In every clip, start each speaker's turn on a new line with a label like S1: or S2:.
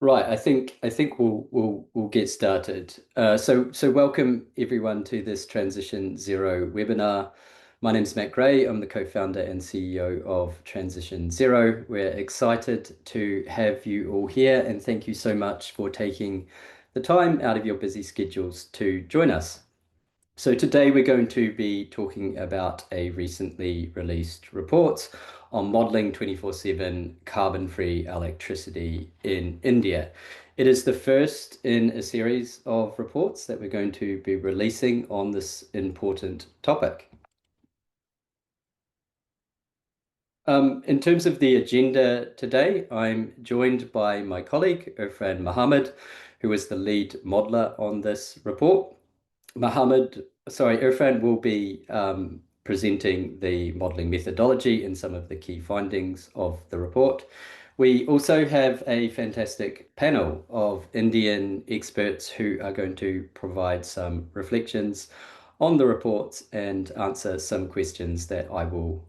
S1: Right, I think we'll get started. So welcome everyone to this Transition Zero webinar. My name is Matt Gray. I'm the co-founder and CEO of Transition Zero. We're excited to have you all here, and thank you so much for taking the time out of your busy schedules to join us. So today we're going to be talking about a recently released report on modeling 24/7 carbon-free electricity in India. It is the first in a series of reports that we're going to be releasing on this important topic. In terms of the agenda today, I'm joined by my colleague, Irfan Mohamed, who is the lead modeler on this report. Irfan will be presenting the modeling methodology and some of the key findings of the report. We also have a fantastic panel of Indian experts who are going to provide some reflections on the reports and answer some questions that I will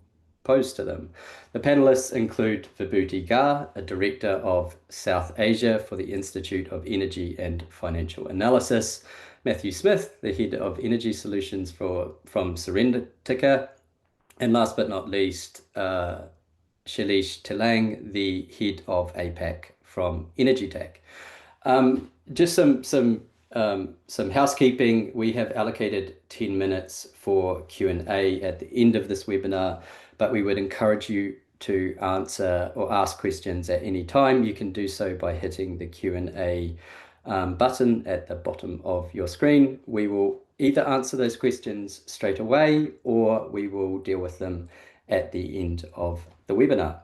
S1: pose to them. The panelists include Vibhuti Garg, a director of South Asia for the Institute of Energy and Financial Analysis, Matthew Smith, the head of energy solutions from Serentica, and last but not least, Shailesh Telang, the head of APAC from EnergyTag. Just some housekeeping. We have allocated 10 minutes for Q&A at the end of this webinar, but we would encourage you to answer or ask questions at any time. You can do so by hitting the Q&A button at the bottom of your screen. We will either answer those questions straight away or we will deal with them at the end of the webinar.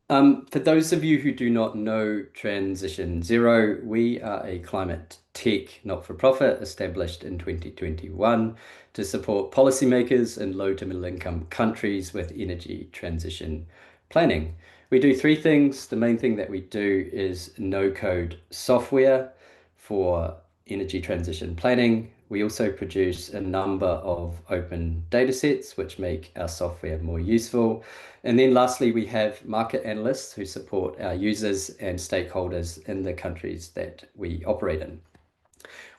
S1: For those of you who do not know Transition Zero, we are a climate tech not-for-profit established in 2021 to support policymakers in low to middle income countries with energy transition planning. We do three things. The main thing that we do is no-code software for energy transition planning. We also produce a number of open data sets which make our software more useful. And then lastly, we have market analysts who support our users and stakeholders in the countries that we operate in.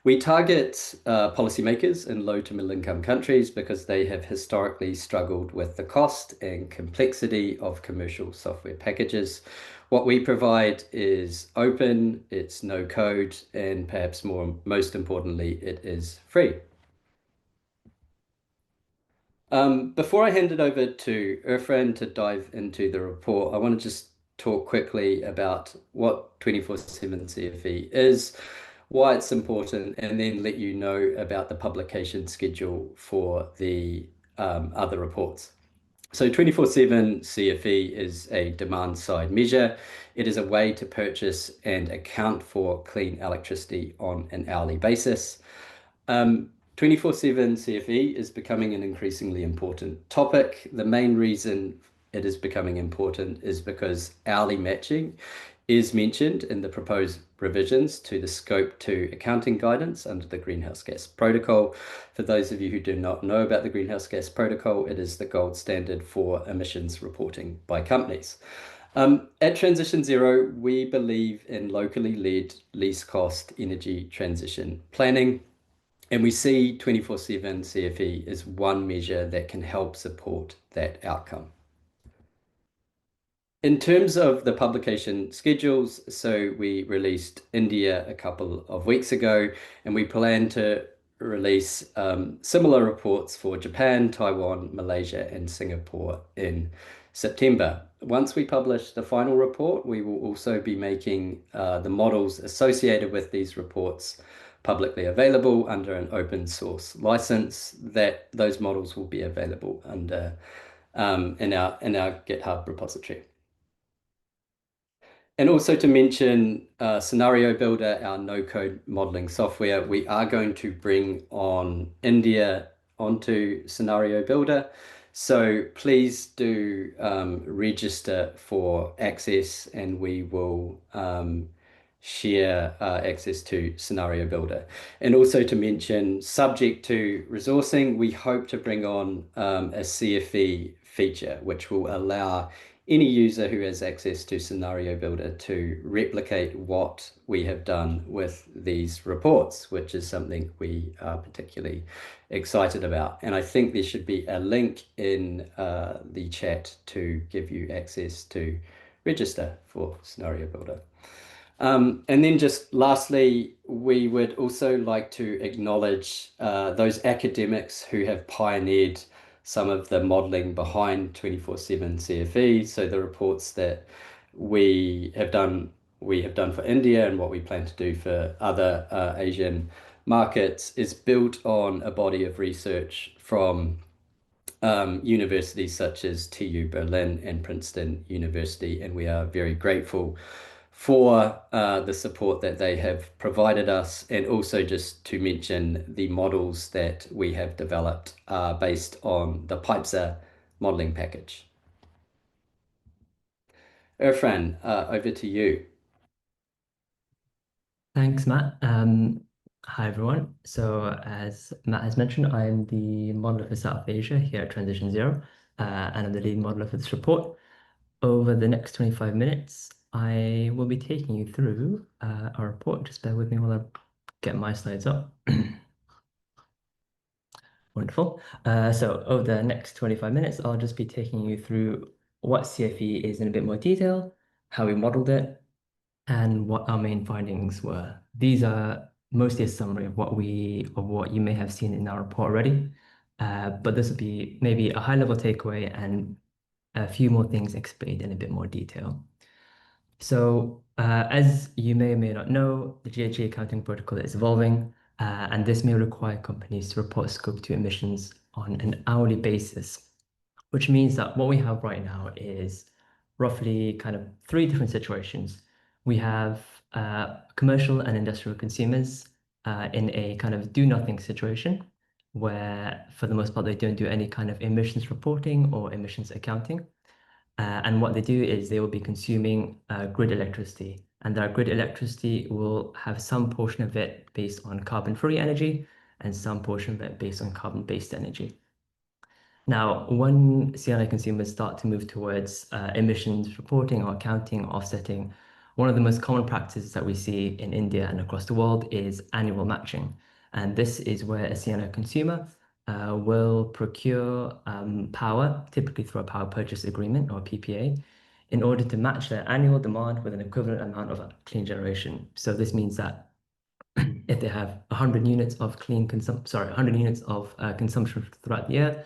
S1: We target policymakers in low to middle income countries because they have historically struggled with the cost and complexity of commercial software packages. What we provide is open, it's no code, and perhaps most importantly, it is free. Before I hand it over to Irfan to dive into the report, I want to just talk quickly about what 24/7 CFE is, why it's important, and then let you know about the publication schedule for the other reports. So 24/7 CFE is a demand-side measure. It is a way to purchase and account for clean electricity on an hourly basis. 24/7 CFE is becoming an increasingly important topic. The main reason it is becoming important is because hourly matching is mentioned in the proposed revisions to the Scope 2 accounting guidance under the Greenhouse Gas Protocol. For those of you who do not know about the Greenhouse Gas Protocol, it is the gold standard for emissions reporting by companies. At Transition Zero, we believe in locally led least cost energy transition planning. And we see 24/7 CFE as one measure that can help support that outcome. In terms of the publication schedules, so we released India a couple of weeks ago, and we plan to release similar reports for Japan, Taiwan, Malaysia, and Singapore in September. Once we publish the final report, we will also be making the models associated with these reports publicly available under an open source license. That those models will be available under in our GitHub repository. And also to mention Scenario Builder, our no-code modeling software, we are going to bring on India onto Scenario Builder. So please do register for access, and we will share access to Scenario Builder. And also to mention, subject to resourcing, we hope to bring on a CFE feature, which will allow any user who has access to Scenario Builder to replicate what we have done with these reports, which is something we are particularly excited about. And I think there should be a link in the chat to give you access to register for Scenario Builder. And then just lastly, we would also like to acknowledge those academics who have pioneered some of the modeling behind 24/7 CFE. So the reports that we have done for India and what we plan to do for other Asian markets is built on a body of research from universities such as TU Berlin and Princeton University, and we are very grateful for the support that they have provided us, and also just to mention the models that we have developed are based on the PIPESA modeling package. Irfan, over to you.
S2: Thanks, Matt. Hi, everyone. So as Matt has mentioned, I'm the modeler for South Asia here at TransitionZero, and I'm the lead modeler for this report. Over the next 25 minutes, I will be taking you through our report. Just bear with me while I get my slides up. Wonderful. So over the next 25 minutes, I'll just be taking you through what CFE is in a bit more detail, how we modeled it, and what our main findings were. These are mostly a summary of what you may have seen in our report already, but this will be maybe a high-level takeaway and a few more things explained in a bit more detail. So, as you may or may not know, the GHG accounting protocol is evolving, and this may require companies to report scope 2 emissions on an hourly basis, which means that what we have right now is roughly kind of three different situations. We have commercial and industrial consumers in a kind of do nothing situation where, for the most part, they don't do any kind of emissions reporting or emissions accounting. And what they do is they will be consuming grid electricity, and that grid electricity will have some portion of it based on carbon-free energy and some portion of it based on carbon-based energy. Now, when CNI consumers start to move towards emissions reporting or accounting or offsetting, one of the most common practices that we see in India and across the world is annual matching. And this is where a CNI consumer will procure power, typically through a power purchase agreement or PPA, in order to match their annual demand with an equivalent amount of clean generation. So this means that if they have 100 units of 100 units of consumption throughout the year,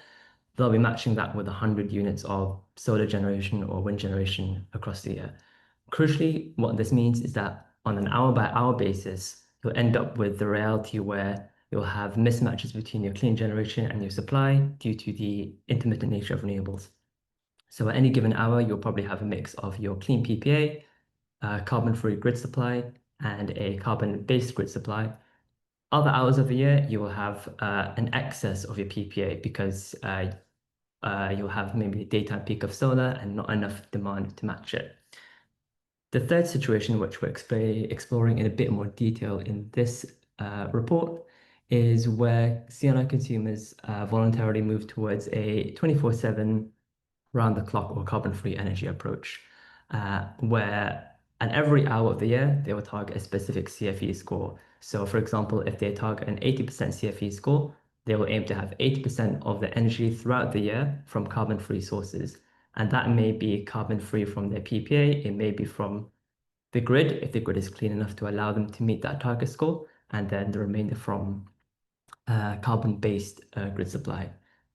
S2: they'll be matching that with 100 units of solar generation or wind generation across the year. Crucially, what this means is that on an hour-by-hour basis, you'll end up with the reality where you'll have mismatches between your clean generation and your supply due to the intermittent nature of renewables. So at any given hour, you'll probably have a mix of your clean PPA, carbon-free grid supply, and a carbon-based grid supply. Other hours of the year, you will have an excess of your PPA because you'll have maybe a daytime peak of solar and not enough demand to match it. The third situation, which we're exploring in a bit more detail in this report, is where CNI consumers voluntarily move towards a 24/7 round-the-clock or carbon-free energy approach, where at every hour of the year, they will target a specific CFE score. So for example, if they target an 80% CFE score, they will aim to have 80% of the energy throughout the year from carbon-free sources. And that may be carbon-free from their PPA, it may be from the grid, if the grid is clean enough to allow them to meet that target score, and then the remainder from carbon-based grid supply.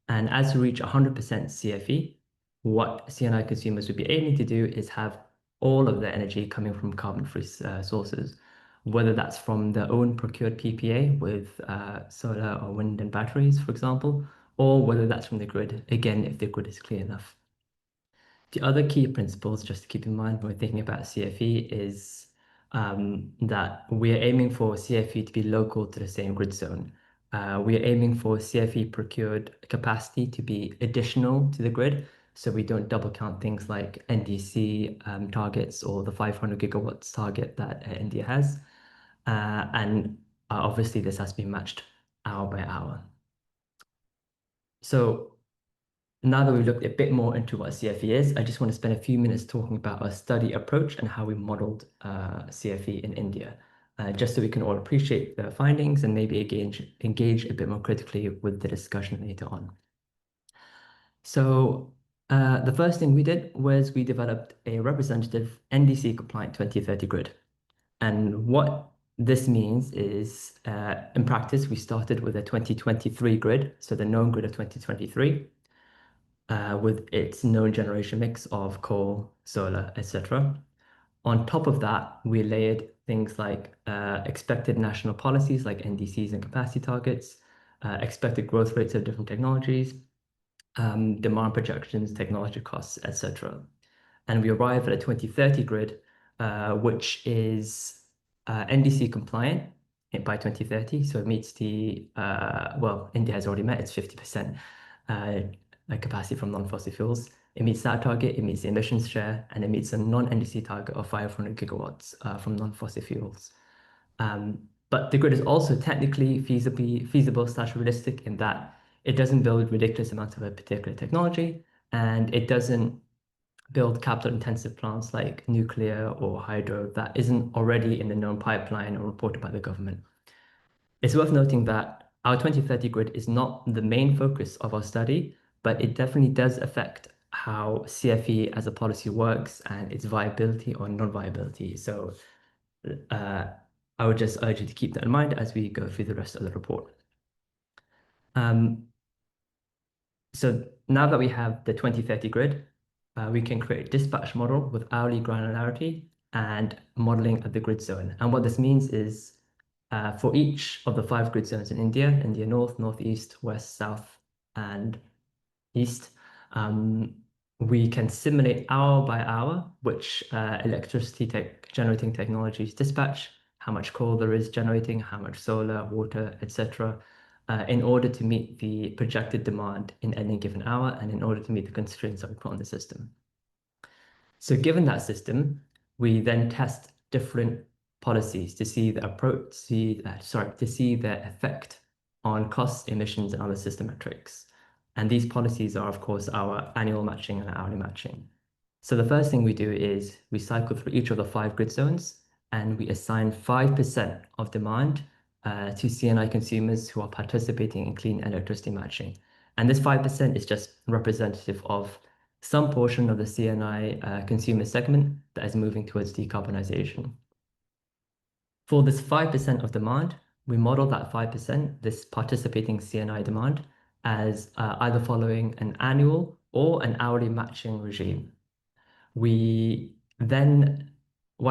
S2: And as we reach 100% CFE, what CNI consumers would be aiming to do is have all of their energy coming from carbon-free sources, whether that's from their own procured PPA with solar or wind and batteries, for example, or whether that's from the grid, again, if the grid is clear enough. The other key principles just to keep in mind when we're thinking about CFE is that we are aiming for CFE to be local to the same grid zone. We are aiming for CFE procured capacity to be additional to the grid, so we don't double count things like NDC targets or the 500 gigawatts target that India has. And obviously this has to be matched hour by hour. So now that we've looked a bit more into what CFE is, I just want to spend a few minutes talking about our study approach and how we modeled CFE in India, just so we can all appreciate the findings and maybe engage a bit more critically with the discussion later on. So the first thing we did was we developed a representative NDC compliant 2030 grid. And what this means is, in practice, we started with a 2023 grid, so the known grid of 2023, with its known generation mix of coal, solar, etc. On top of that, we layered things like expected national policies like NDCs and capacity targets, expected growth rates of different technologies, demand projections, technology costs, etc. And we arrive at a 2030 grid, which is NDC compliant by 2030. So it meets well, India has already met its 50% capacity from non-fossil fuels. It meets that target, it meets the emissions share, and it meets a non-NDC target of 500 gigawatts from non-fossil fuels. But the grid is also technically feasible/realistic in that it doesn't build ridiculous amounts of a particular technology, and it doesn't build capital-intensive plants like nuclear or hydro that isn't already in the known pipeline or reported by the government. It's worth noting that our 2030 grid is not the main focus of our study, but it definitely does affect how CFE as a policy works and its viability or non-viability. So I would just urge you to keep that in mind as we go through the rest of the report. So now that we have the 2030 grid, we can create a dispatch model with hourly granularity and modeling of the grid zone. And what this means is for each of the 5 grid zones in India North, Northeast, West, South, and East, we can simulate hour by hour which electricity generating technologies dispatch, how much coal there is generating, how much solar, water, etc., in order to meet the projected demand in any given hour and in order to meet the constraints that we put on the system. So given that system, we then test different policies to see the approach, to see the effect on costs, emissions, and other system metrics. And these policies are, of course, our annual matching and hourly matching. So the first thing we do is we cycle through each of the 5 grid zones and we assign 5% of demand to CNI consumers who are participating in clean electricity matching. And this 5% is just representative of some portion of the CNI consumer segment that is moving towards decarbonization. For this 5% of demand, we model that 5%, this participating CNI demand, as either following an annual or an hourly matching regime. What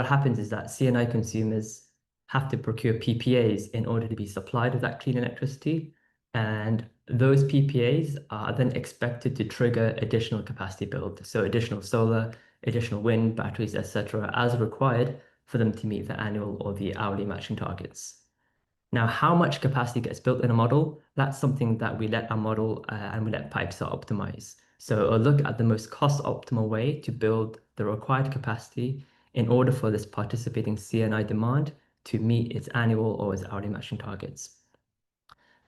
S2: happens is that CNI consumers have to procure PPAs in order to be supplied with that clean electricity. And those PPAs are then expected to trigger additional capacity build. So additional solar, additional wind, batteries, etc., as required for them to meet the annual or the hourly matching targets. Now, how much capacity gets built in a model, that's something that we let our model and we let Pipestar optimize. So I'll look at the most cost optimal way to build the required capacity in order for this participating CNI demand to meet its annual or its hourly matching targets.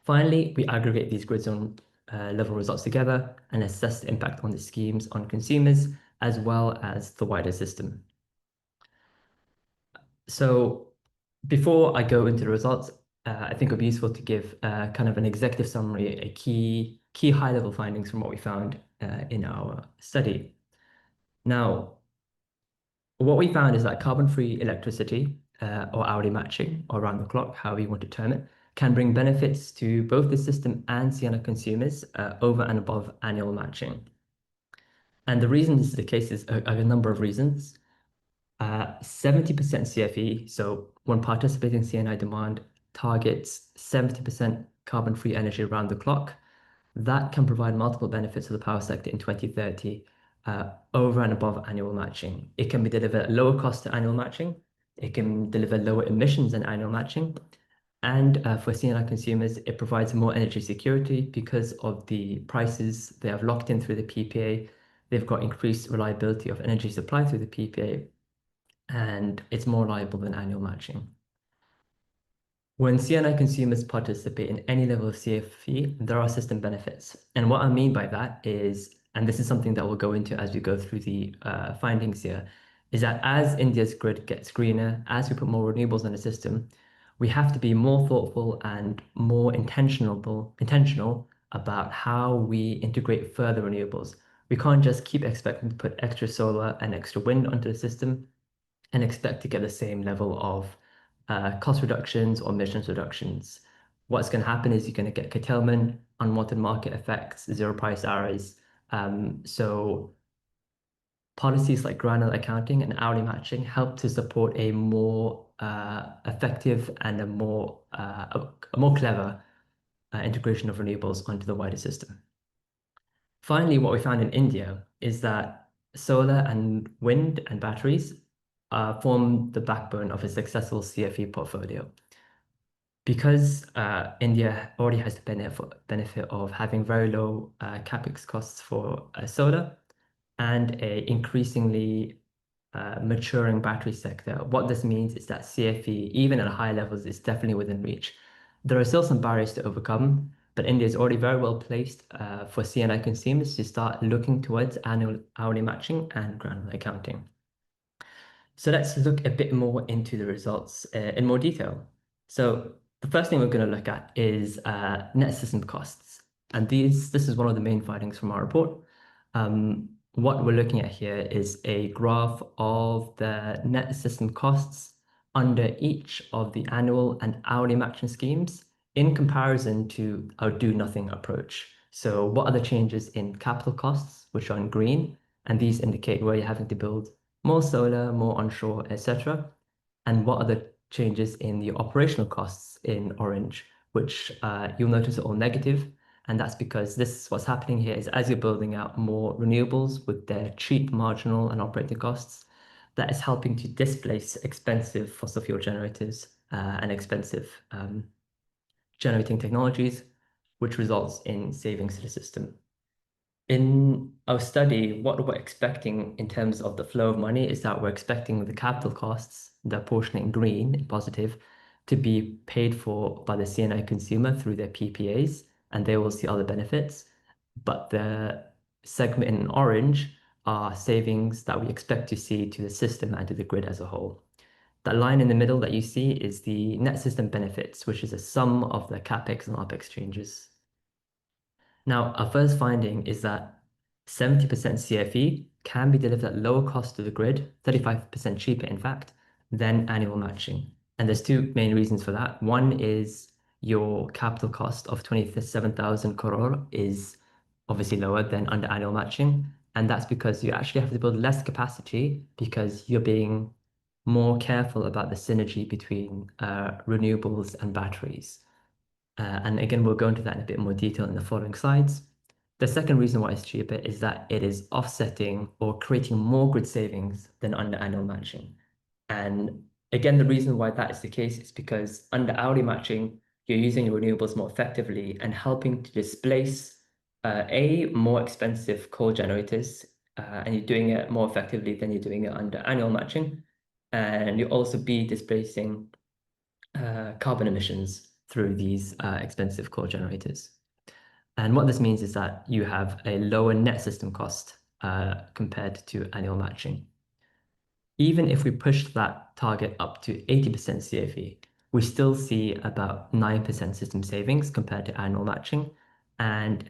S2: Finally, we aggregate these grid zone level results together and assess the impact on the schemes on consumers as well as the wider system. So before I go into the results, I think it would be useful to give kind of an executive summary, a key high-level findings from what we found in our study. Now, what we found is that carbon-free electricity or hourly matching or around the clock, however you want to term it, can bring benefits to both the system and CNI consumers over and above annual matching. And the reason this is the case is a number of reasons. 70% CFE, so when participating CNI demand targets 70% carbon-free energy around the clock, that can provide multiple benefits to the power sector in 2030 over and above annual matching. It can be delivered at lower cost to annual matching. It can deliver lower emissions than annual matching. And for CNI consumers, it provides more energy security because of the prices they have locked in through the PPA. They've got increased reliability of energy supply through the PPA, and it's more reliable than annual matching. When CNI consumers participate in any level of CFE, there are system benefits. And what I mean by that is, and this is something that we'll go into as we go through the findings here, is that as India's grid gets greener, as we put more renewables in the system, we have to be more thoughtful and more intentional about how we integrate further renewables. We can't just keep expecting to put extra solar and extra wind onto the system and expect to get the same level of cost reductions or emissions reductions. What's going to happen is you're going to get curtailment, unwanted market effects, zero price arrays. So policies like granular accounting and hourly matching help to support a more effective and a more clever integration of renewables onto the wider system. Finally, what we found in India is that solar and wind and batteries form the backbone of a successful CFE portfolio. Because India already has the benefit of having very low capex costs for solar and a increasingly maturing battery sector, what this means is that CFE, even at high levels, is definitely within reach. There are still some barriers to overcome, but India is already very well placed for CNI consumers to start looking towards annual hourly matching and granular accounting. So let's look a bit more into the results in more detail. So the first thing we're going to look at is net system costs. And this is one of the main findings from our report. What we're looking at here is a graph of the net system costs under each of the annual and hourly matching schemes in comparison to our do-nothing approach. So what are the changes in capital costs, which are in green, and these indicate where you're having to build more solar, more onshore, etc. And what are the changes in the operational costs in orange, which you'll notice are all negative. And that's because what's happening here is as you're building out more renewables with their cheap marginal and operating costs, that is helping to displace expensive fossil fuel generators and expensive generating technologies, which results in savings to the system. In our study, what we're expecting in terms of the flow of money is that we're expecting the capital costs, the portion in green, in positive, to be paid for by the CNI consumer through their PPAs, and they will see other benefits. But the segment in orange are savings that we expect to see to the system and to the grid as a whole. That line in the middle that you see is the net system benefits, which is a sum of the capex and opex changes. Now, our first finding is that 70% CFE can be delivered at lower cost to the grid, 35% cheaper, in fact, than annual matching. And there's two main reasons for that. One is your capital cost of 27,000 crore is obviously lower than under annual matching. And that's because you actually have to build less capacity because you're being more careful about the synergy between renewables and batteries. And again, we'll go into that in a bit more detail in the following slides. The second reason why it's cheaper is that it is offsetting or creating more grid savings than under annual matching. And again, the reason why that is the case is because under hourly matching, you're using your renewables more effectively and helping to displace more expensive coal generators, and you're doing it more effectively than you're doing it under annual matching. And you'll also be displacing carbon emissions through these expensive coal generators. And what this means is that you have a lower net system cost compared to annual matching. Even if we push that target up to 80% CFE, we still see about 9% system savings compared to annual matching. And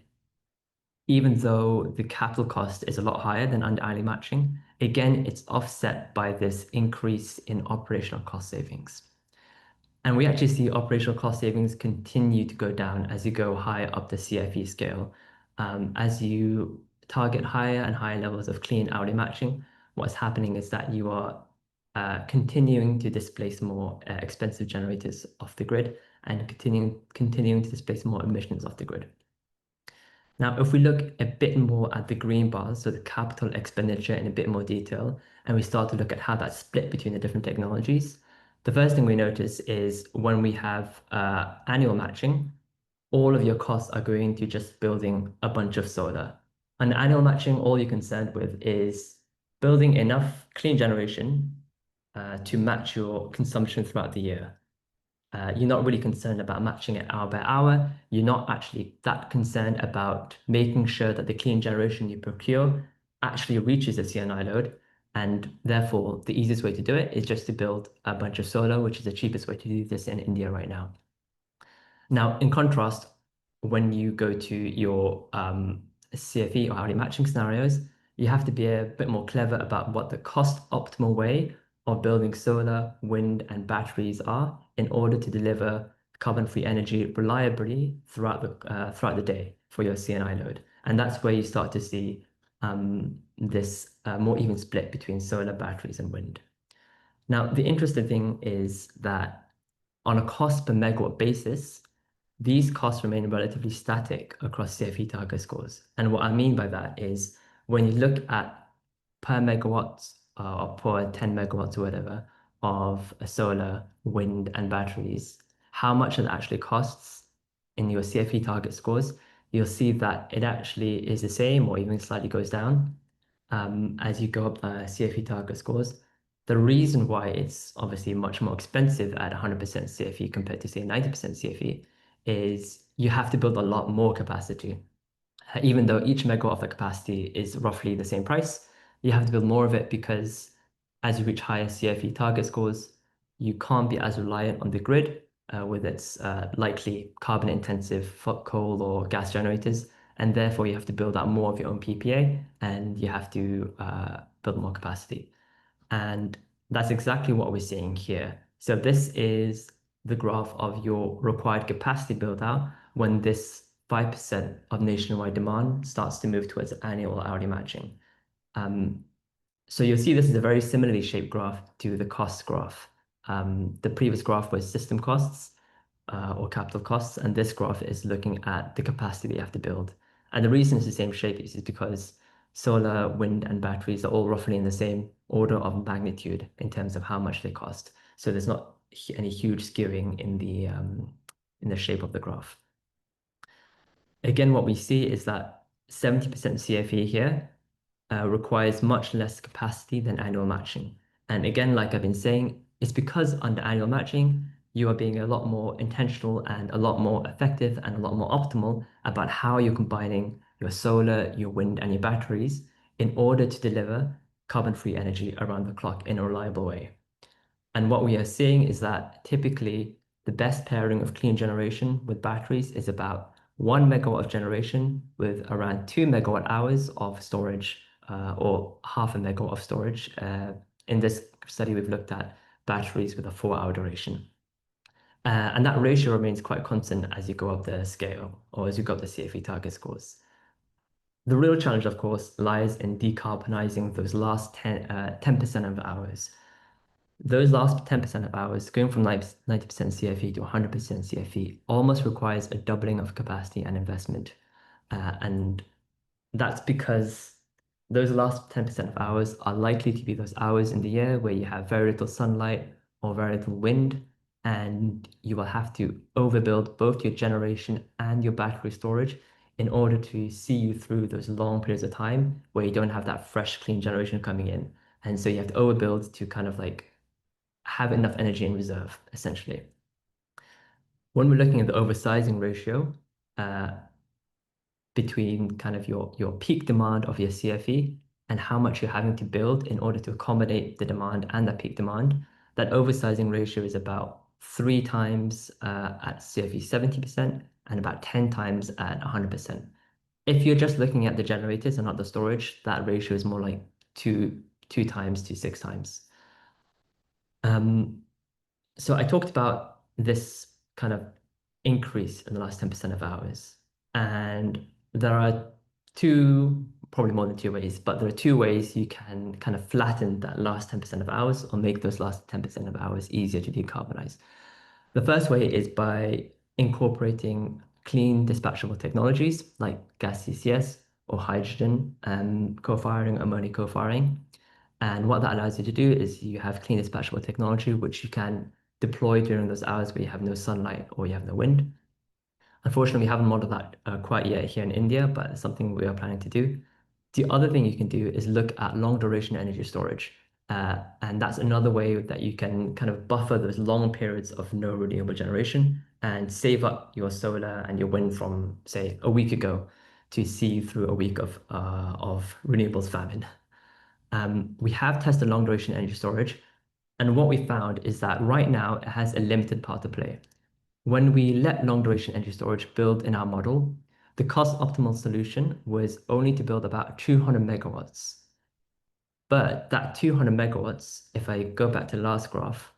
S2: even though the capital cost is a lot higher than under annual matching, again, it's offset by this increase in operational cost savings. And we actually see operational cost savings continue to go down as you go higher up the CFE scale. As you target higher and higher levels of clean hourly matching, what's happening is that you are continuing to displace more expensive generators off the grid and continuing to displace more emissions off the grid. Now, if we look a bit more at the green bars, so the capital expenditure in a bit more detail, and we start to look at how that's split between the different technologies, the first thing we notice is when we have annual matching, all of your costs are going to just building a bunch of solar. On annual matching, all you're concerned with is building enough clean generation to match your consumption throughout the year. You're not really concerned about matching it hour by hour. You're not actually that concerned about making sure that the clean generation you procure actually reaches the CNI load. And therefore, the easiest way to do it is just to build a bunch of solar, which is the cheapest way to do this in India right now. Now, in contrast, when you go to your CFE or hourly matching scenarios, you have to be a bit more clever about what the cost optimal way of building solar, wind, and batteries are in order to deliver carbon-free energy reliably throughout the day for your CNI load. And that's where you start to see this more even split between solar, batteries, and wind. Now, the interesting thing is that on a cost per megawatt basis, these costs remain relatively static across CFE target scores. And what I mean by that is when you look at per megawatt or per 10 megawatts or whatever of a solar, wind, and batteries, how much it actually costs in your CFE target scores, you'll see that it actually is the same or even slightly goes down as you go up CFE target scores. The reason why it's obviously much more expensive at 100% CFE compared to, say, 90% CFE is you have to build a lot more capacity. Even though each megawatt of the capacity is roughly the same price, you have to build more of it because as you reach higher CFE target scores, you can't be as reliant on the grid with its likely carbon intensive coal or gas generators. And therefore, you have to build out more of your own PPA and you have to build more capacity. And that's exactly what we're seeing here. So this is the graph of your required capacity build out when this 5% of nationwide demand starts to move towards annual hourly matching. So you'll see this is a very similarly shaped graph to the cost graph. The previous graph was system costs or capital costs, and this graph is looking at the capacity you have to build. And the reason it's the same shape is because solar, wind, and batteries are all roughly in the same order of magnitude in terms of how much they cost. So there's not any huge skewing in the shape of the graph. Again, what we see is that 70% CFE here requires much less capacity than annual matching. And again, like I've been saying, it's because under annual matching, you are being a lot more intentional and a lot more effective and a lot more optimal about how you're combining your solar, your wind, and your batteries in order to deliver carbon-free energy around the clock in a reliable way. And what we are seeing is that typically the best pairing of clean generation with batteries is about 1 megawatt of generation with around 2 megawatt hours of storage or half a megawatt of storage. In this study, we've looked at batteries with a 4 hour duration. And that ratio remains quite constant as you go up the scale or as you go up the CFE target scores. The real challenge, of course, lies in decarbonizing those last 10% of hours. Those last 10% of hours, going from 90% CFE to 100% CFE, almost requires a doubling of capacity and investment. And that's because those last 10% of hours are likely to be those hours in the year where you have very little sunlight or very little wind, and you will have to overbuild both your generation and your battery storage in order to see you through those long periods of time where you don't have that fresh, clean generation coming in. And so you have to overbuild to kind of like have enough energy in reserve, essentially. When we're looking at the oversizing ratio between kind of your peak demand of your CFE and how much you're having to build in order to accommodate the demand and the peak demand, that oversizing ratio is about 3 times at CFE 70% and about 10 times at 100%. If you're just looking at the generators and not the storage, that ratio is more like two times to 6 times. So I talked about this kind of increase in the last 10% of hours. And there are probably more than two ways, but there are two ways you can kind of flatten that last 10% of hours or make those last 10% of hours easier to decarbonize. The first way is by incorporating clean dispatchable technologies like gas CCS or hydrogen and co-firing, ammonia co-firing. And what that allows you to do is you have clean dispatchable technology, which you can deploy during those hours where you have no sunlight or you have no wind. Unfortunately, we haven't modeled that quite yet here in India, but it's something we are planning to do. The other thing you can do is look at long duration energy storage. And that's another way that you can kind of buffer those long periods of no renewable generation and save up your solar and your wind from, say, a week ago to see you through a week of renewables famine. We have tested long duration energy storage, and what we found is that right now it has a limited part to play. When we let long duration energy storage build in our model, the cost optimal solution was only to build about 200 megawatts. But that 200 megawatts, if I go back to the last graph,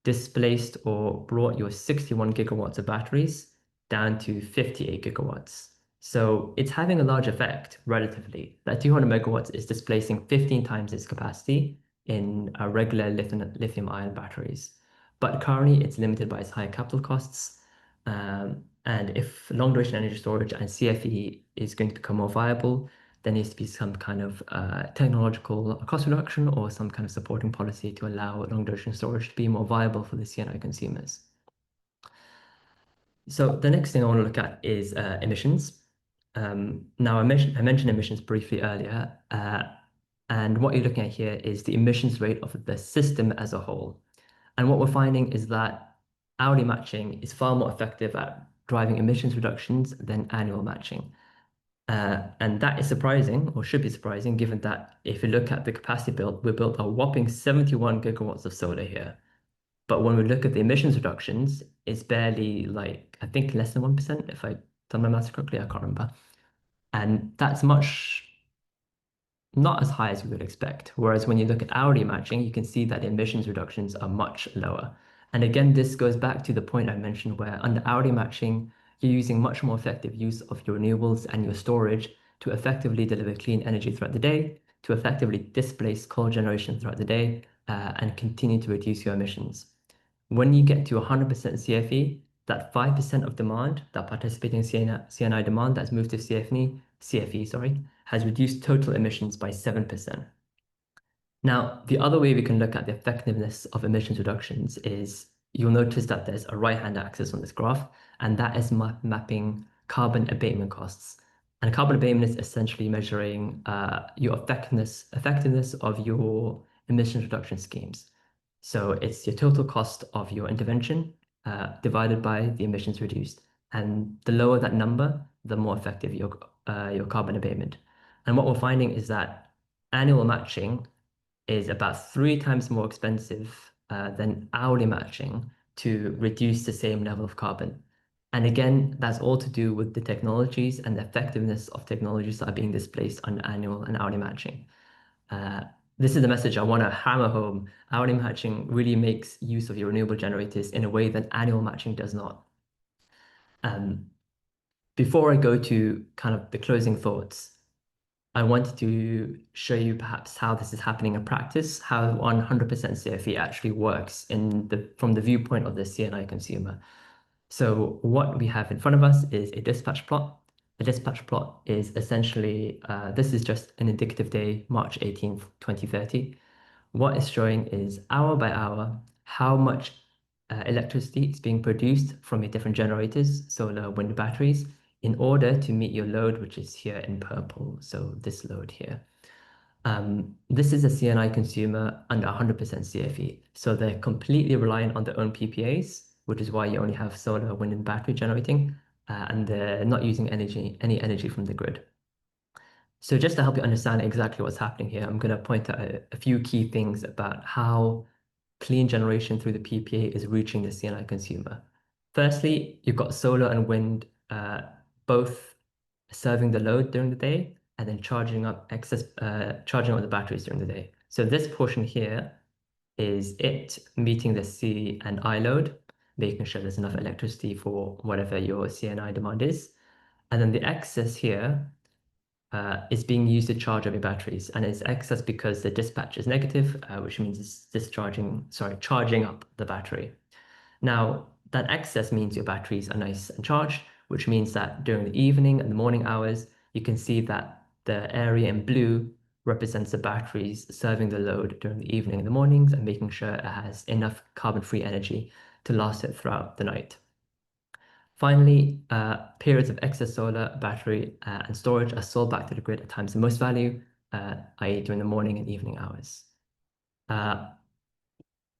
S2: displaced or brought your 61 gigawatts of batteries down to 58 gigawatts. So it's having a large effect relatively. That 200 megawatts is displacing 15 times its capacity in regular lithium-ion batteries. But currently, it's limited by its high capital costs. And if long duration energy storage and CFE is going to become more viable, there needs to be some kind of technological cost reduction or some kind of supporting policy to allow long duration storage to be more viable for the CNI consumers. So the next thing I want to look at is emissions. Now I mentioned emissions briefly earlier, and what you're looking at here is the emissions rate of the system as a whole. And what we're finding is that hourly matching is far more effective at driving emissions reductions than annual matching. And that is surprising, or should be surprising, given that if you look at the capacity built, we built a whopping 71 gigawatts of solar here. But when we look at the emissions reductions, it's barely like, I think less than 1%, if I done my maths correctly, I can't remember. And that's much not as high as we would expect. Whereas when you look at hourly matching, you can see that the emissions reductions are much lower. And again, this goes back to the point I mentioned where under hourly matching, you're using much more effective use of your renewables and your storage to effectively deliver clean energy throughout the day, to effectively displace coal generation throughout the day, and continue to reduce your emissions. When you get to 100% CFE, that 5% of demand, that participating CNI demand that's moved to CFE, sorry, has reduced total emissions by 7%. Now, the other way we can look at the effectiveness of emissions reductions is you'll notice that there's a right-hand axis on this graph, and that is mapping carbon abatement costs. And carbon abatement is essentially measuring your effectiveness of your emissions reduction schemes. So it's your total cost of your intervention divided by the emissions reduced. And the lower that number, the more effective your carbon abatement. And what we're finding is that annual matching is about 3 times more expensive than hourly matching to reduce the same level of carbon. And again, that's all to do with the technologies and the effectiveness of technologies that are being displaced on annual and hourly matching. This is the message I want to hammer home. Hourly matching really makes use of your renewable generators in a way that annual matching does not. Before I go to kind of the closing thoughts, I wanted to show you perhaps how this is happening in practice, how 100% CFE actually works from the viewpoint of the CNI consumer. So what we have in front of us is a dispatch plot. A dispatch plot is essentially, this is just an indicative day, March 18th, 2030. What it's showing is hour by hour, how much electricity is being produced from your different generators, solar, wind, batteries, in order to meet your load, which is here in purple. So this load here. This is a CNI consumer under 100% CFE. So they're completely reliant on their own PPAs, which is why you only have solar, wind, and battery generating, and they're not using any energy from the grid. So just to help you understand exactly what's happening here, I'm going to point out a few key things about how clean generation through the PPA is reaching the CNI consumer. Firstly, you've got solar and wind both serving the load during the day and then charging up the batteries during the day. So this portion here is it meeting the C and I load, making sure there's enough electricity for whatever your CNI demand is. And then the excess here is being used to charge up your batteries. And it's excess because the dispatch is negative, which means it's charging up the battery. Now, that excess means your batteries are nice and charged, which means that during the evening and the morning hours, you can see that the area in blue represents the batteries serving the load during the evening and the mornings and making sure it has enough carbon-free energy to last it throughout the night. Finally, periods of excess solar, battery, and storage are sold back to the grid at times of most value, i.e. during the morning and evening hours. A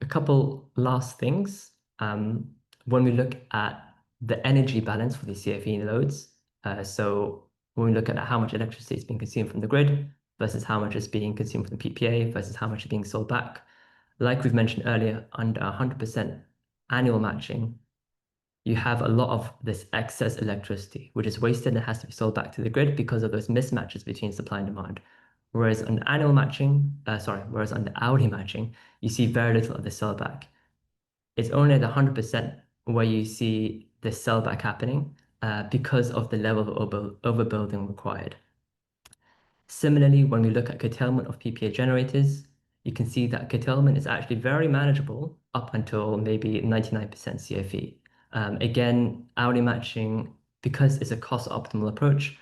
S2: couple last things. When we look at the energy balance for the CFE loads, so when we look at how much electricity is being consumed from the grid versus how much is being consumed from the PPA versus how much is being sold back, like we've mentioned earlier, under 100% annual matching, you have a lot of this excess electricity, which is wasted and has to be sold back to the grid because of those mismatches between supply and demand. Whereas on annual matching, whereas on the hourly matching, you see very little of the sellback. It's only at 100% where you see the sellback happening because of the level of overbuilding required. Similarly, when we look at curtailment of PPA generators, you can see that curtailment is actually very manageable up until maybe 99% CFE. Again, hourly matching, because it's a cost optimal approach,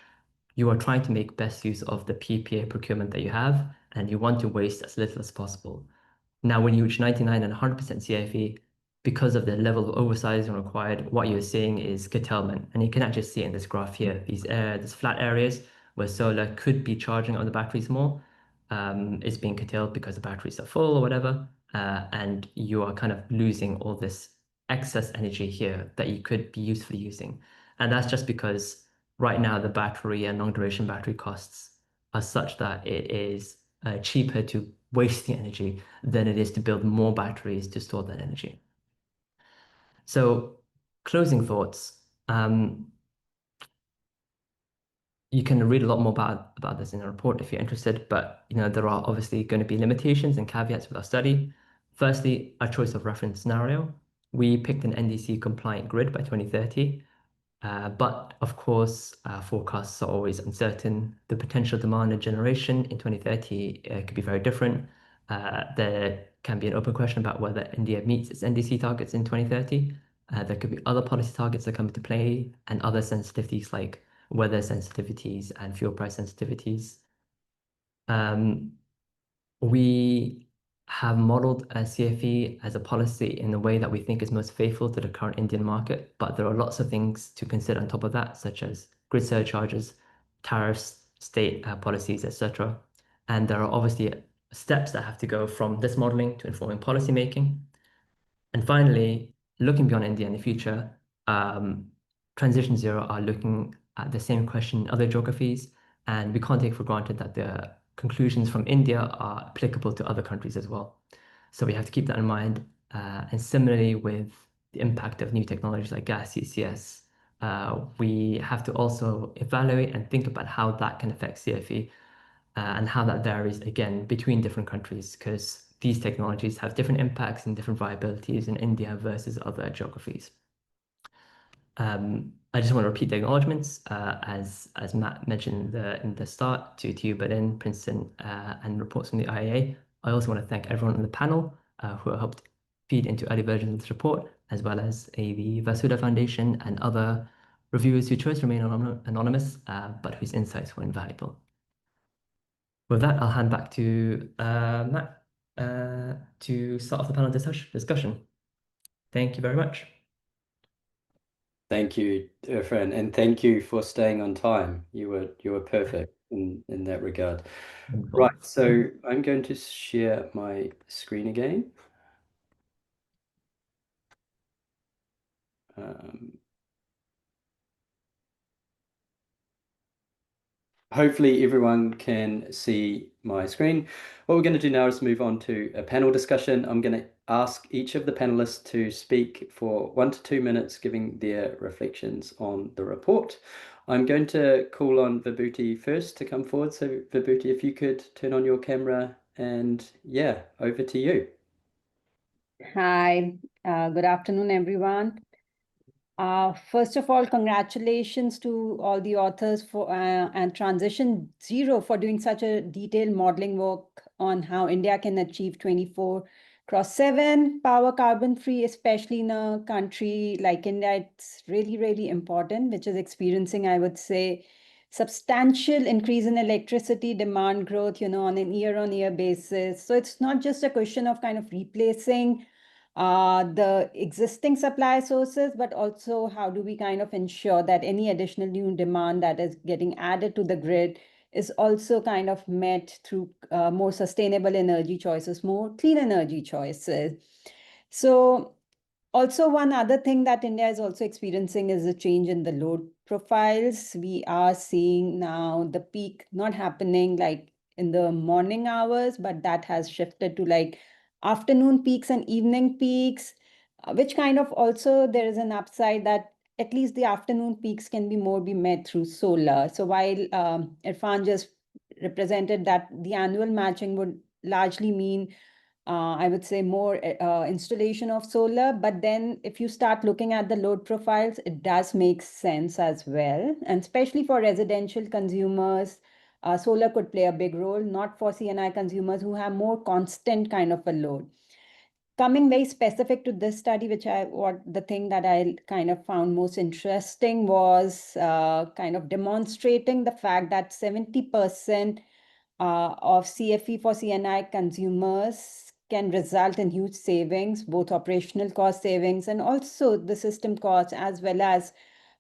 S2: you are trying to make best use of the PPA procurement that you have, and you want to waste as little as possible. Now, when you reach 99 and 100% CFE, because of the level of oversizing required, what you're seeing is curtailment. And you can actually see in this graph here, these flat areas where solar could be charging on the batteries more, is being curtailed because the batteries are full or whatever. And you are kind of losing all this excess energy here that you could be usefully using. And that's just because right now the battery and long duration battery costs are such that it is cheaper to waste the energy than it is to build more batteries to store that energy. So closing thoughts. You can read a lot more about this in the report if you're interested, but there are obviously going to be limitations and caveats with our study. Firstly, our choice of reference scenario. We picked an NDC compliant grid by 2030. But of course, forecasts are always uncertain. The potential demand and generation in 2030 could be very different. There can be an open question about whether India meets its NDC targets in 2030. There could be other policy targets that come into play and other sensitivities like weather sensitivities and fuel price sensitivities. We have modeled a CFE as a policy in the way that we think is most faithful to the current Indian market, but there are lots of things to consider on top of that, such as grid surcharges, tariffs, state policies, etc. And there are obviously steps that have to go from this modeling to informing policy making. And finally, looking beyond India in the future, TransitionZero are looking at the same question in other geographies, and we can't take for granted that the conclusions from India are applicable to other countries as well. So we have to keep that in mind. And similarly with the impact of new technologies like gas CCS, we have to also evaluate and think about how that can affect CFE and how that varies again between different countries, because these technologies have different impacts and different viabilities in India versus other geographies. I just want to repeat the acknowledgements, as Matt mentioned in the start, to you, Berlin, Princeton, and reports from the IEA. I also want to thank everyone on the panel who helped feed into early versions of this report, as well as the Vasudha Foundation and other reviewers who chose to remain anonymous, but whose insights were invaluable. With that, I'll hand back to Matt to start off the panel discussion. Thank you very much.
S1: Thank you, Irfan, and thank you for staying on time. You were perfect in that regard.
S2: Wonderful.
S1: Right, so I'm going to share my screen again. Hopefully everyone can see my screen. What we're going to do now is move on to a panel discussion. I'm going to ask each of the panelists to speak for 1 to 2 minutes, giving their reflections on the report. I'm going to call on Vibhuti first to come forward. So Vibhuti, if you could turn on your camera, and yeah, over to you.
S3: Hi, good afternoon, everyone. First of all, congratulations to all the authors and TransitionZero for doing such a detailed modeling work on how India can achieve 24/7 power carbon free, especially in a country like India. It's really, really important, which is experiencing, I would say, substantial increase in electricity demand growth, on an year-on-year basis. So it's not just a question of kind of replacing the existing supply sources, but also how do we kind of ensure that any additional new demand that is getting added to the grid is also kind of met through more sustainable energy choices, more clean energy choices. So also, one other thing that India is also experiencing is a change in the load profiles. We are seeing now the peak not happening like in the morning hours, but that has shifted to like afternoon peaks and evening peaks, which kind of also there is an upside that at least the afternoon peaks can be met through solar. So while Irfan just represented that the annual matching would largely mean I would say more installation of solar. But then if you start looking at the load profiles, it does make sense as well. And especially for residential consumers, solar could play a big role, not for CNI consumers who have more constant kind of a load. Coming very specific to this study, what the thing that I kind of found most interesting was kind of demonstrating the fact that 70% of CFE for CNI consumers can result in huge savings, both operational cost savings and also the system cost, as well as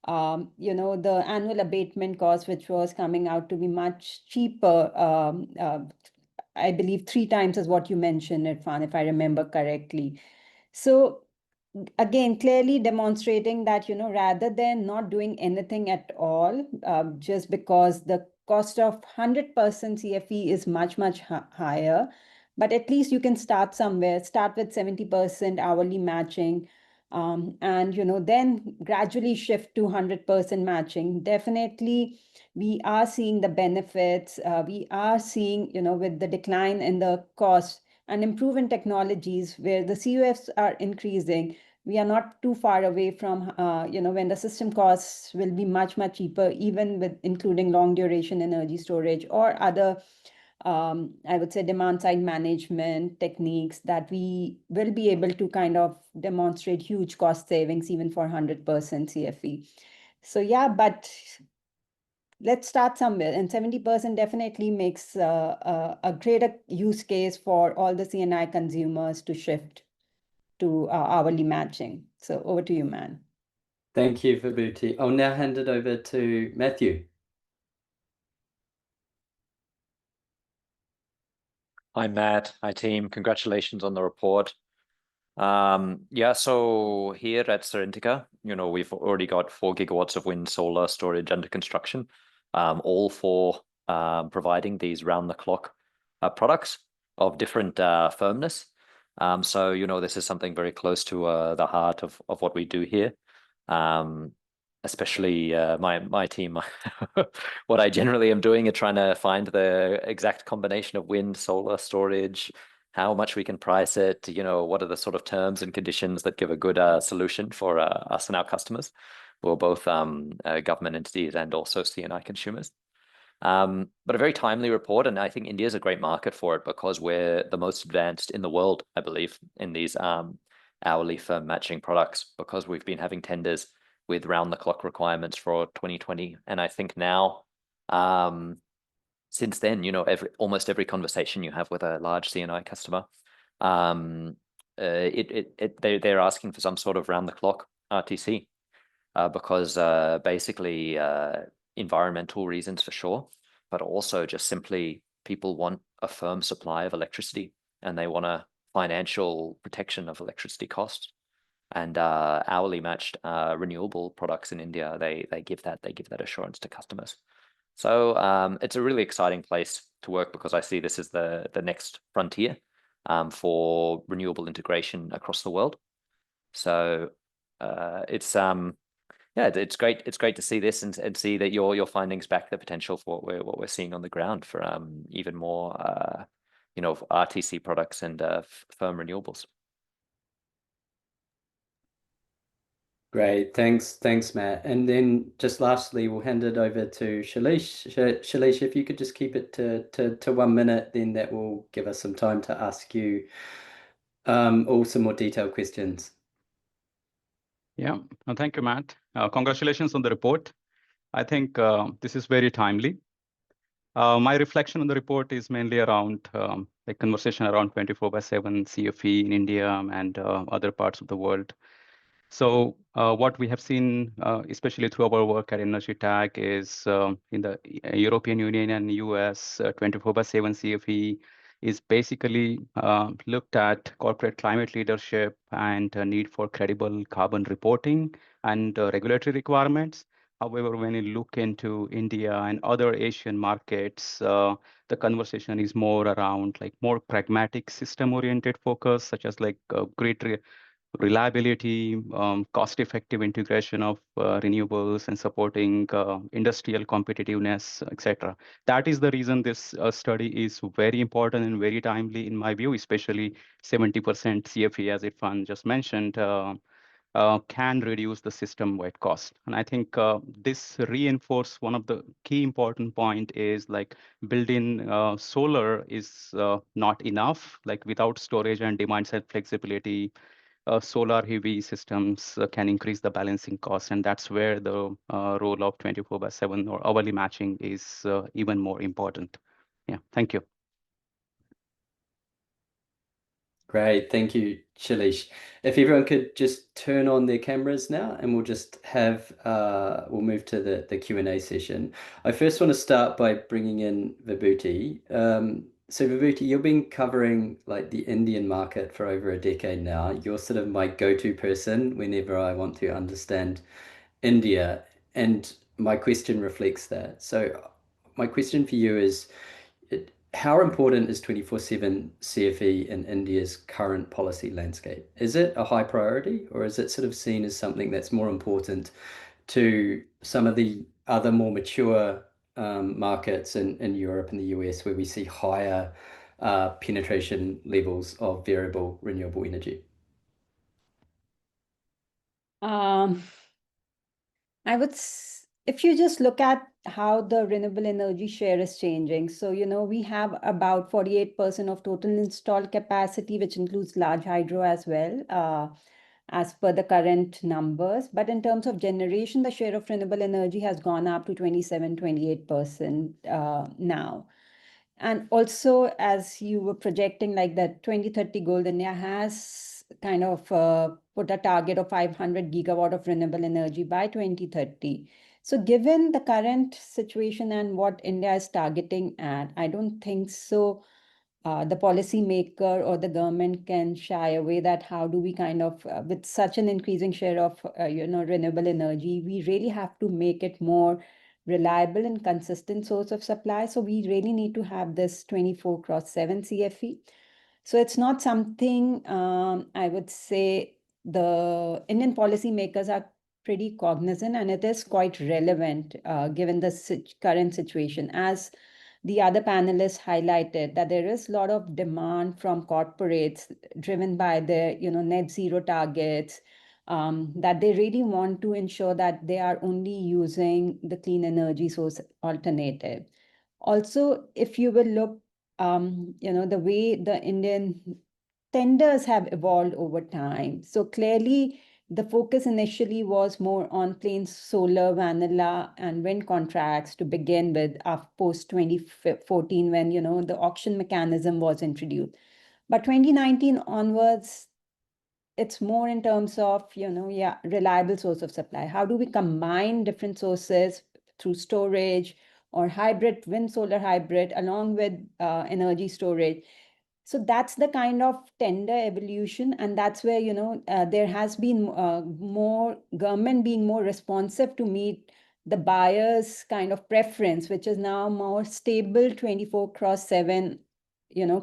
S3: the annual abatement cost, which was coming out to be much cheaper. I believe 3 times is what you mentioned, Irfan, if I remember correctly. So again, clearly demonstrating that, rather than not doing anything at all, just because the cost of 100% CFE is much, much higher, but at least you can start somewhere, start with 70% hourly matching, and, then gradually shift to 100% matching. Definitely, we are seeing the benefits. We are seeing, with the decline in the cost and improvement technologies where the CUFs are increasing, we are not too far away from, when the system costs will be much, much cheaper, even with including long duration energy storage or other, I would say, demand side management techniques that we will be able to kind of demonstrate huge cost savings even for 100% CFE. So yeah, but let's start somewhere, and 70% definitely makes a greater use case for all the CNI consumers to shift to hourly matching. So over to you, man.
S1: Thank you, Vibhuti. I'll now hand it over to Matthew.
S4: Hi, Matt. Hi, team. Congratulations on the report. Yeah, so here at Serentica, we've already got 4 gigawatts of wind solar storage under construction, all for providing these round-the-clock products of different firmness. So, this is something very close to the heart of what we do here. Especially my team, what I generally am doing is trying to find the exact combination of wind, solar, storage, how much we can price it, what are the sort of terms and conditions that give a good solution for us and our customers, who are both government entities and also CNI consumers. But a very timely report, and I think India is a great market for it because we're the most advanced in the world, I believe, in these hourly firm matching products, because we've been having tenders with round-the-clock requirements for 2020. And I think now, since then, almost every conversation you have with a large CNI customer, they're asking for some sort of round-the-clock RTC, because basically environmental reasons for sure, but also just simply people want a firm supply of electricity and they want a financial protection of electricity costs. And hourly matched renewable products in India, they give that assurance to customers. So it's a really exciting place to work because I see this as the next frontier for renewable integration across the world. So it's great. It's great to see this and see that your findings back the potential for what we're seeing on the ground for even more RTC products and firm renewables.
S1: Great, thanks, Matt. And then just lastly, we'll hand it over to Shailesh. Shailesh, if you could just keep it to 1 minute, then that will give us some time to ask you all some more detailed questions.
S5: Yeah, thank you, Matt. Congratulations on the report. I think this is very timely. My reflection on the report is mainly around a conversation around 24/7 CFE in India and other parts of the world. So what we have seen, especially through our work at EnergyTag, is in the European Union and US, 24/7 CFE is basically looked at corporate climate leadership and need for credible carbon reporting and regulatory requirements. However, when you look into India and other Asian markets, the conversation is more around like more pragmatic system-oriented focus, such as like grid reliability, cost-effective integration of renewables and supporting industrial competitiveness, etc. That is the reason this study is very important and very timely in my view, especially 70% CFE, as Irfan just mentioned, can reduce the system-wide cost. And I think this reinforces one of the key important point is like building solar is not enough, like without storage and demand side flexibility, solar heavy systems can increase the balancing cost, and that's where the role of 24/7 or hourly matching is even more important. Yeah, thank you.
S1: Great, thank you, Shailesh. If everyone could just turn on their cameras now, and we'll just have we'll move to the Q&A session. I first want to start by bringing in Vibhuti. So Vibhuti, you've been covering like the Indian market for over a decade now. You're sort of my go-to person whenever I want to understand India, and my question reflects that. So my question for you is, how important is 24/7 CFE in India's current policy landscape? Is it a high priority, or is it sort of seen as something that's more important to some of the other more mature markets in Europe and the US, where we see higher penetration levels of variable renewable energy?
S3: I would, if you just look at how the renewable energy share is changing. So, we have about 48% of total installed capacity, which includes large hydro as well, as per the current numbers. But in terms of generation, the share of renewable energy has gone up to 27-28% now. And also, as you were projecting, like the 2030 goal, India has kind of put a target of 500 gigawatt of renewable energy by 2030. So given the current situation and what India is targeting at, I don't think so the policymaker or the government can shy away that how do we kind of, with such an increasing share of, renewable energy, we really have to make it more reliable and consistent source of supply. So we really need to have this 24/7 CFE. So it's not something I would say the Indian policymakers are pretty cognizant, and it is quite relevant given the current situation. As the other panelists highlighted, that there is a lot of demand from corporates driven by the net zero targets, that they really want to ensure that they are only using the clean energy source alternative. Also, if you will look, the way the Indian tenders have evolved over time. So clearly, the focus initially was more on plain solar, vanilla, and wind contracts to begin with, post 2014, when the auction mechanism was introduced. But 2019 onwards, it's more in terms of reliable source of supply. How do we combine different sources through storage or hybrid, wind solar hybrid, along with energy storage? So that's the kind of tender evolution, and that's where there has been more government being more responsive to meet the buyer's kind of preference, which is now more stable 24/7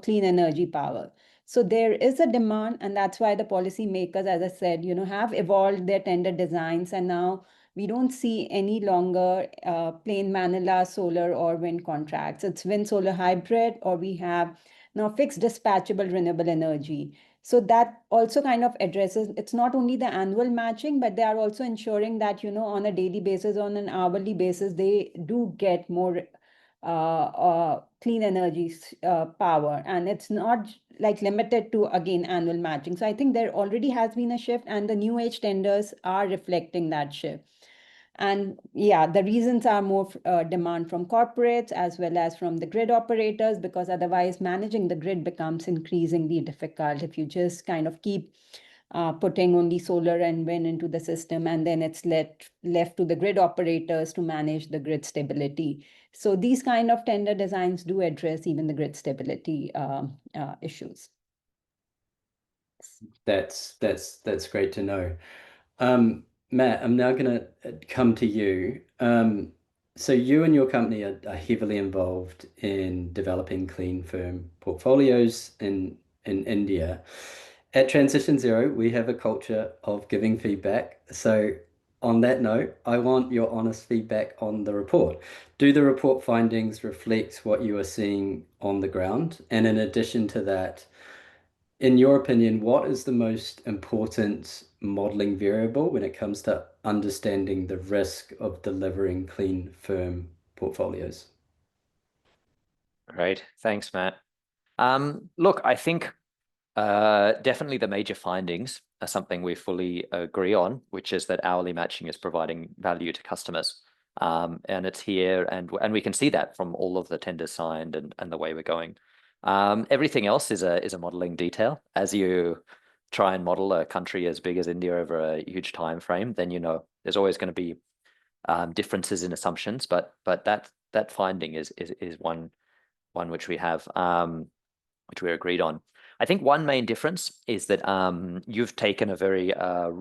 S3: clean energy power. So there is a demand, and that's why the policymakers, as I said, have evolved their tender designs, and now we don't see any longer plain vanilla solar or wind contracts. It's wind solar hybrid, or we have now fixed dispatchable renewable energy. So that also kind of addresses, it's not only the annual matching, but they are also ensuring that, on a daily basis, on an hourly basis, they do get more clean energy power. And it's not like limited to, again, annual matching. So I think there already has been a shift, and the new age tenders are reflecting that shift. And yeah, the reasons are more demand from corporates as well as from the grid operators, because otherwise managing the grid becomes increasingly difficult if you just kind of keep putting only solar and wind into the system, and then it's left to the grid operators to manage the grid stability. So these kind of tender designs do address even the grid stability issues.
S1: That's great to know. Matt, I'm now going to come to you. So you and your company are heavily involved in developing clean firm portfolios in India. At TransitionZero, we have a culture of giving feedback. So on that note, I want your honest feedback on the report. Do the report findings reflect what you are seeing on the ground? And in addition to that, in your opinion, what is the most important modeling variable when it comes to understanding the risk of delivering clean firm portfolios?
S4: Great. Thanks, Matt. Look, I think definitely the major findings are something we fully agree on, which is that hourly matching is providing value to customers. And it's here, and we can see that from all of the tenders signed and the way we're going. Everything else is a modeling detail. As you try and model a country as big as India over a huge time frame, then there's always going to be differences in assumptions, but that finding is one which we have, which we're agreed on. I think one main difference is that you've taken a very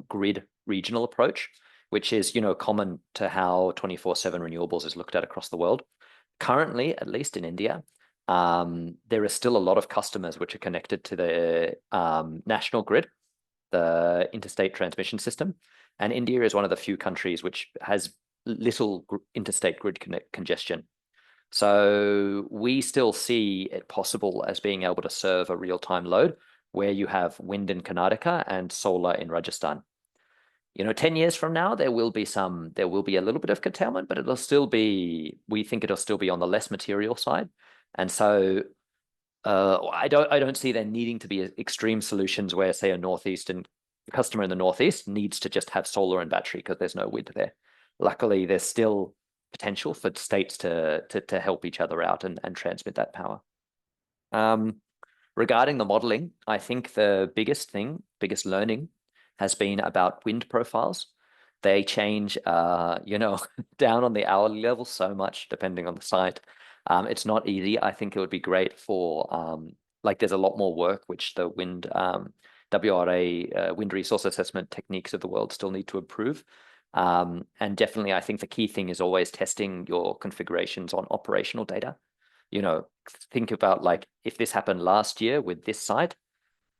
S4: grid regional approach, which is common to how 24/7 renewables is looked at across the world. Currently, at least in India, there is still a lot of customers which are connected to the national grid, the interstate transmission system, and India is one of the few countries which has little interstate grid congestion. So we still see it possible as being able to serve a real-time load where you have wind in Karnataka and solar in Rajasthan. 10 years from now, there will be a little bit of curtailment, but we think it'll still be on the less material side. And so I don't see there needing to be extreme solutions where, say, a customer in the Northeast needs to just have solar and battery because there's no wind there. Luckily, there's still potential for states to help each other out and transmit that power. Regarding the modeling, I think the biggest learning has been about wind profiles. They change, down on the hourly level so much depending on the site. It's not easy. I think it would be great for there's a lot more work which the wind WRA wind resource assessment techniques of the world still need to improve. And definitely, I think the key thing is always testing your configurations on operational data. Think about if this happened last year with this site,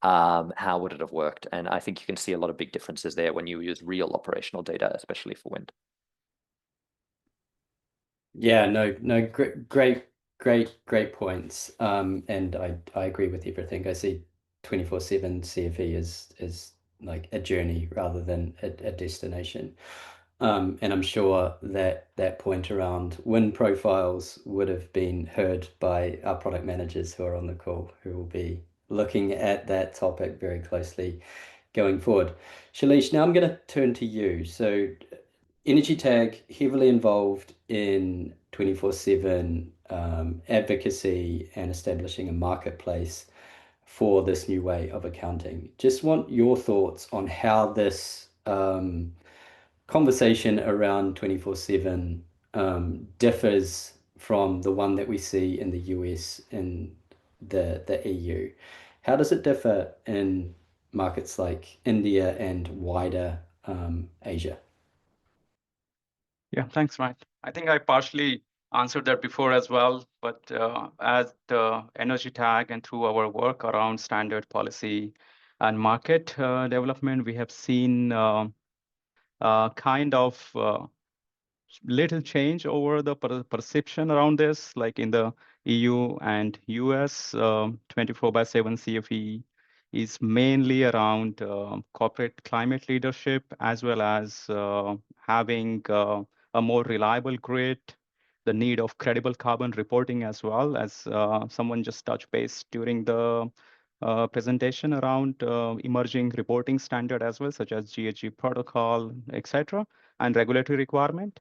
S4: how would it have worked? And I think you can see a lot of big differences there when you use real operational data, especially for wind.
S1: Yeah, no, great points. And I agree with everything. I see 24/7 CFE is like a journey rather than a destination. And I'm sure that point around wind profiles would have been heard by our product managers who are on the call, who will be looking at that topic very closely going forward. Shailesh, now I'm going to turn to you. So EnergyTag heavily involved in 24/7 advocacy and establishing a marketplace for this new way of accounting. Just want your thoughts on how this conversation around 24/7 differs from the one that we see in the US and the EU. How does it differ in markets like India and wider Asia?
S5: Yeah, thanks, Matt. I think I partially answered that before as well, but as the EnergyTag and through our work around standard policy and market development, we have seen kind of little change over the perception around this, like in the EU and US, 24/7 CFE is mainly around corporate climate leadership, as well as having a more reliable grid, the need of credible carbon reporting, as well as someone just touched base during the presentation around emerging reporting standard as well, such as GHG protocol, etc., and regulatory requirement.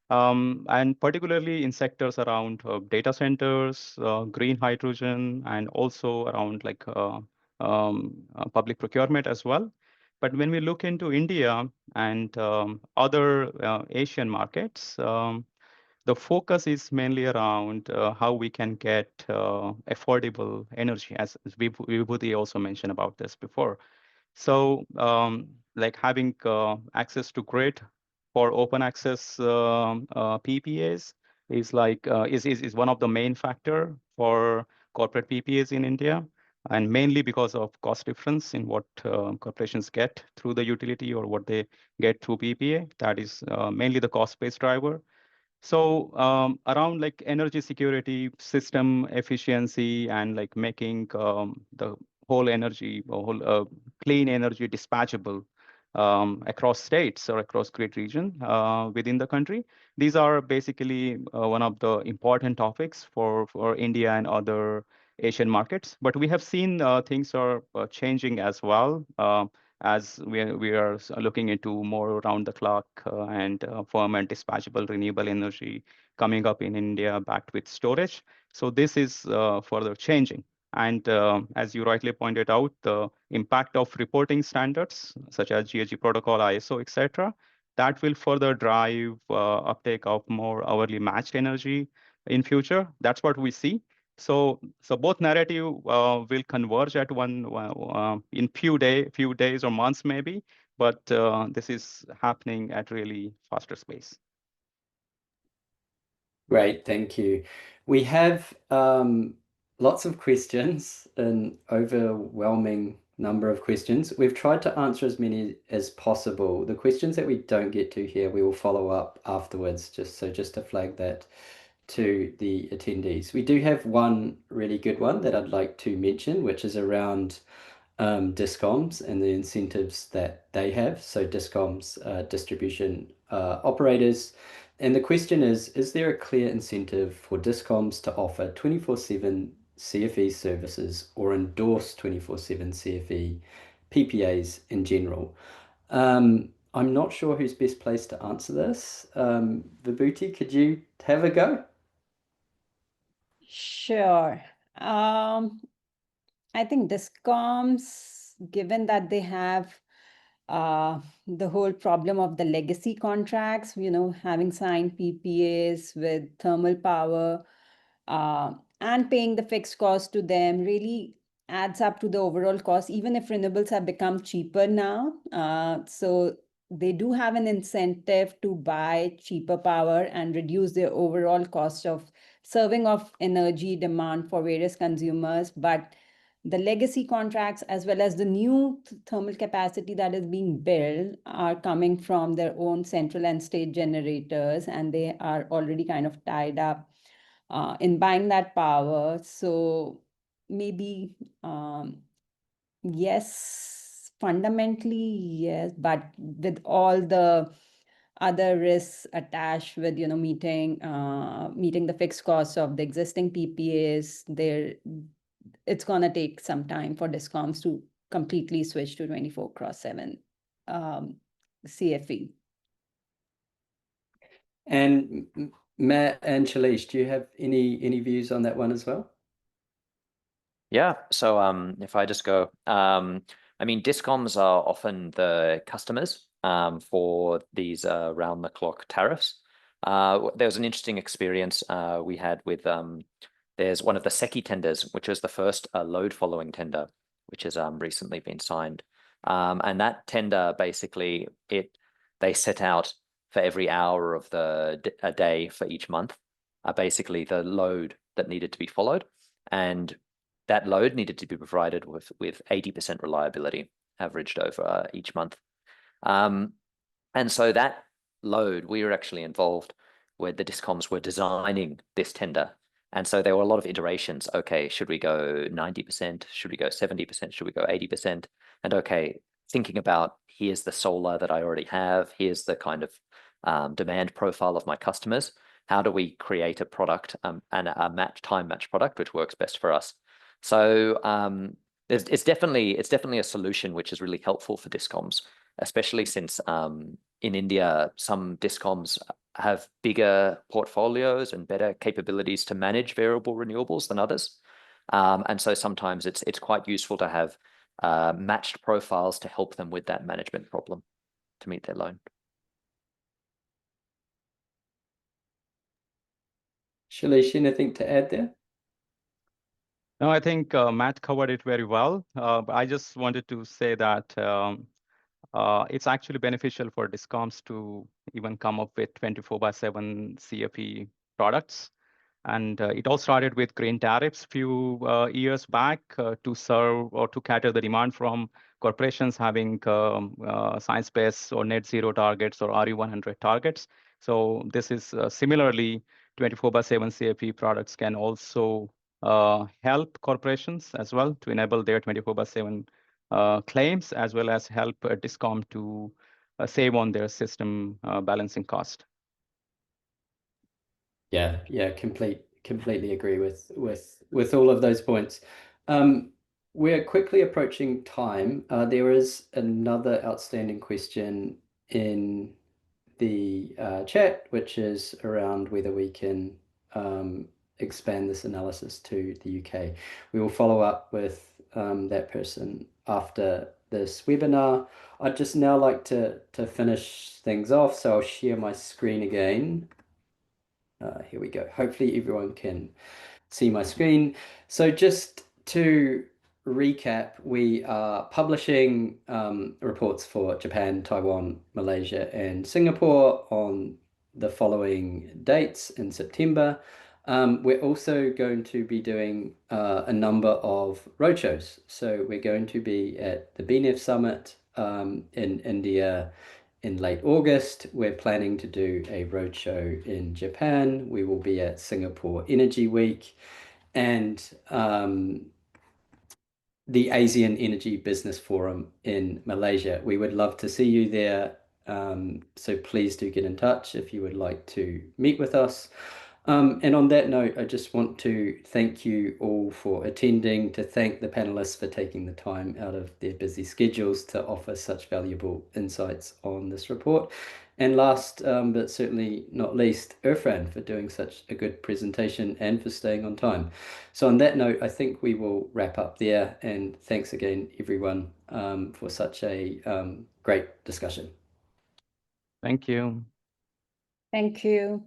S5: And particularly in sectors around data centers, green hydrogen, and also around public procurement as well. But when we look into India and other Asian markets, the focus is mainly around how we can get affordable energy, as Vibhuti also mentioned about this before. So like having access to grid for open access PPAs is like is one of the main factor for corporate PPAs in India, and mainly because of cost difference in what corporations get through the utility or what they get through PPA. That is mainly the cost-based driver. So around like energy security, system efficiency, and like making the whole energy, whole clean energy dispatchable across states or across grid region within the country. These are basically one of the important topics for India and other Asian markets. But we have seen things are changing as well. As we are looking into more around the clock and firm and dispatchable renewable energy coming up in India backed with storage. So this is further changing. And as you rightly pointed out, the impact of reporting standards such as GHG protocol, ISO, etc., that will further drive uptake of more hourly matched energy in future. That's what we see. So both narrative will converge at in few days or months maybe, but this is happening at really faster space.
S1: Great, thank you. We have lots of questions, an overwhelming number of questions. We've tried to answer as many as possible. The questions that we don't get to here, we will follow up afterwards, just to flag that to the attendees. We do have one really good one that I'd like to mention, which is around discoms and the incentives that they have. So discoms, distribution operators. And the question is there a clear incentive for discoms to offer 24/7 CFE services or endorse 24/7 CFE PPAs in general? I'm not sure who's best placed to answer this. Vibhuti, could you have a go?
S3: Sure. I think discoms, given that they have the whole problem of the legacy contracts, having signed PPAs with thermal power and paying the fixed cost to them really adds up to the overall cost, even if renewables have become cheaper now. So they do have an incentive to buy cheaper power and reduce their overall cost of serving of energy demand for various consumers. But the legacy contracts, as well as the new thermal capacity that is being built, are coming from their own central and state generators, and they are already kind of tied up in buying that power. So maybe, yes, fundamentally, yes, but with all the other risks attached with, meeting the fixed costs of the existing PPAs, it's going to take some time for discoms to completely switch to 24/7 CFE.
S1: And Matt and Shailesh, do you have any views on that one as well?
S4: Yeah, so if I just go, I mean, discoms are often the customers for these round-the-clock tariffs. There was an interesting experience we had with, there's one of the SECI tenders, which was the first load-following tender, which has recently been signed. And that tender, basically, they set out for every hour of a day for each month, basically the load that needed to be followed. And that load needed to be provided with 80% reliability averaged over each month. And so that load, we were actually involved where the discoms were designing this tender. And so there were a lot of iterations. Okay, should we go 90%? Should we go 70%? Should we go 80%? And okay, thinking about here's the solar that I already have. Here's the kind of demand profile of my customers. How do we create a product and a time match product which works best for us? So it's definitely a solution which is really helpful for discoms, especially since in India, some discoms have bigger portfolios and better capabilities to manage variable renewables than others. And so sometimes it's quite useful to have matched profiles to help them with that management problem to meet their loan.
S1: Shailesh, anything to add there?
S5: No, I think Matt covered it very well. But I just wanted to say that it's actually beneficial for discoms to even come up with 24/7 CFE products. And it all started with green tariffs few years back to serve or to cater the demand from corporations having science-based or net zero targets or RE100 targets. So this is similarly 24/7 CFE products can also help corporations as well to enable their 24/7 claims, as well as help discom to save on their system balancing cost.
S1: Yeah, completely agree with all of those points. We're quickly approaching time. There is another outstanding question in the chat, which is around whether we can expand this analysis to the UK. We will follow up with that person after this webinar. I'd just now like to finish things off, so I'll share my screen again. Here we go. Hopefully everyone can see my screen. So just to recap, we are publishing reports for Japan, Taiwan, Malaysia, and Singapore on the following dates in September. We're also going to be doing a number of roadshows. So we're going to be at the BNEF Summit in India in late August. We're planning to do a roadshow in Japan. We will be at Singapore Energy Week and the ASEAN Energy Business Forum in Malaysia. We would love to see you there. So please do get in touch if you would like to meet with us. And on that note, I just want to thank you all for attending, to thank the panelists for taking the time out of their busy schedules to offer such valuable insights on this report. And last, but certainly not least, Irfan for doing such a good presentation and for staying on time. So on that note, I think we will wrap up there. And thanks again, everyone, for such a great discussion.
S5: Thank you.
S3: Thank you.